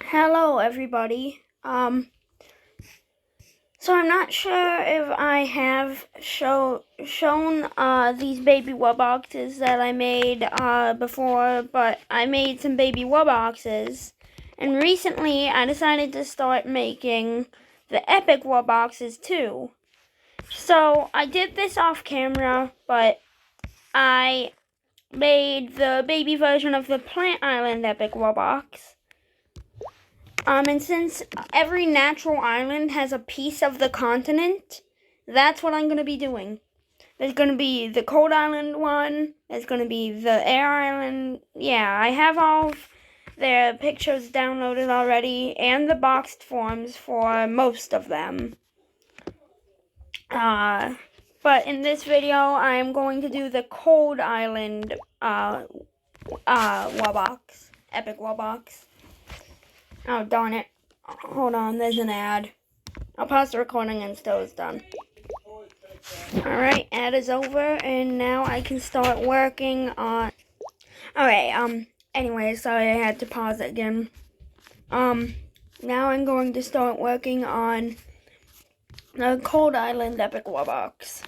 Hello, everybody. So I'm not sure if I have shown these baby Wubboxes that I made before, but I made some baby Wubboxes, and recently I decided to start making the epic Wubboxes too. So I did this off camera, but I made the baby version of the Plant Island epic Wubbox. And since every natural island has a piece of the continent, that's what I'm going to be doing. There's going to be the cold island one. There's going to be the air island. Yeah, I have all of their pictures downloaded already and the boxed forms for most of them. But in this video, I'm going to do the cold island Wubbox. Epic Wubbox. Oh, darn it. Hold on, there's an ad. I'll pause the recording until it's done. Alright, ad is over, and now I can start working on... Alright, anyway, sorry I had to pause it again. Now I'm going to start working on the Cold Island Epic Wubbox.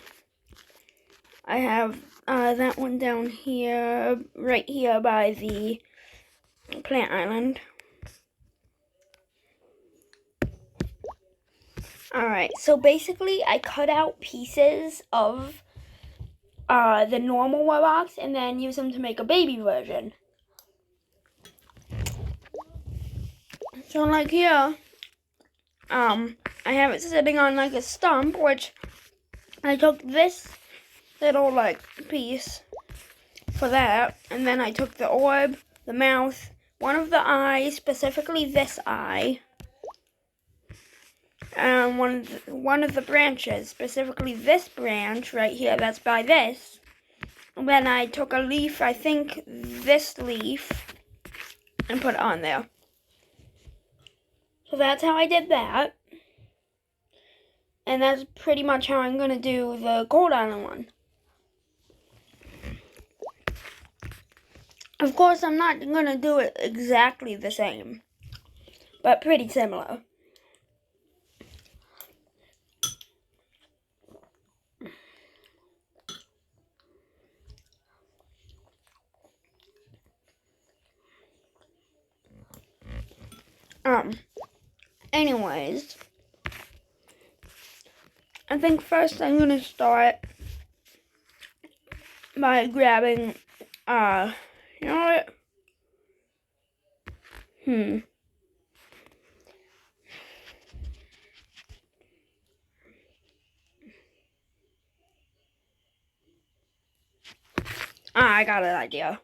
I have, that one down here, right here by the Plant Island. Alright, so basically I cut out pieces of the normal Wubbox and then use them to make a baby version. So like here, I have it sitting on like a stump, which I took this little like piece for that, and then I took the orb, the mouth, one of the eyes, specifically this eye, and one of the branches, specifically this branch right here that's by this. And then I took a leaf, I think this leaf, and put it on there. So that's how I did that. And that's pretty much how I'm going to do the Cold Island one. Of course, I'm not going to do it exactly the same, but pretty similar. Anyways, I think first I'm going to start by grabbing, you know what? I got an idea.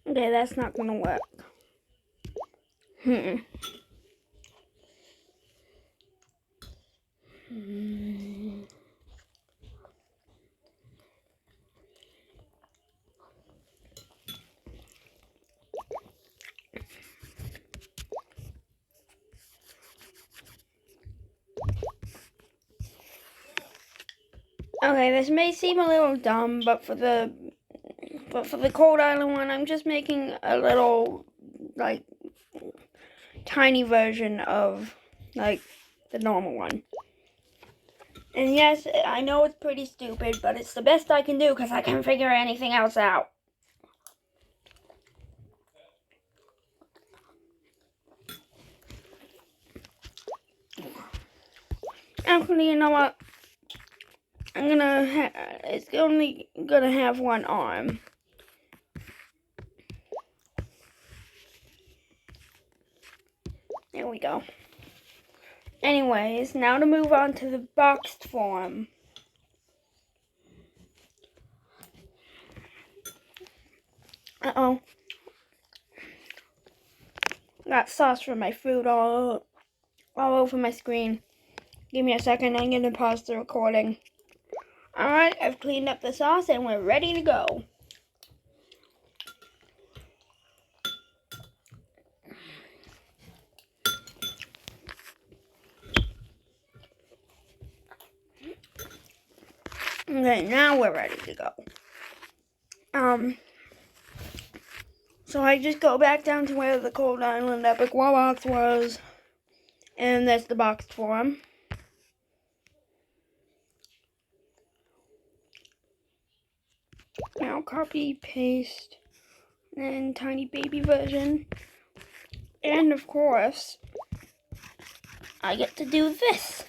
Okay, that's not gonna work. Okay, this may seem a little dumb, but for the Cold Island one, I'm just making a little, like, tiny version of, like, the normal one. And yes, I know it's pretty stupid, but it's the best I can do because I can't figure anything else out. Actually, you know what? it's only gonna have one arm. There we go. Anyways, now to move on to the boxed form. Uh-oh. Got sauce from my food all over my screen. Give me a second, I'm gonna pause the recording. Alright, I've cleaned up the sauce and we're ready to go. Okay, now we're ready to go. So I just go back down to where the Cold Island Epic Wubbox was, and that's the boxed form. Now copy, paste, and tiny baby version. And of course, I get to do this.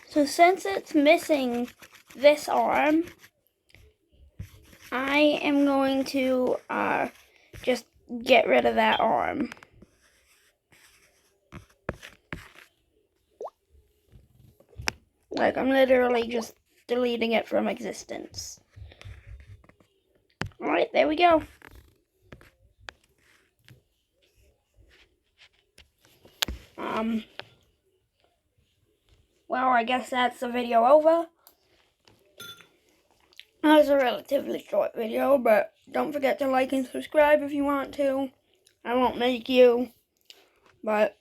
So since it's missing this arm, I am going to just get rid of that arm. Like, I'm literally just deleting it from existence. Alright, there we go. Well, I guess that's the video over. That was a relatively short video, but don't forget to like and subscribe if you want to. I won't make you, but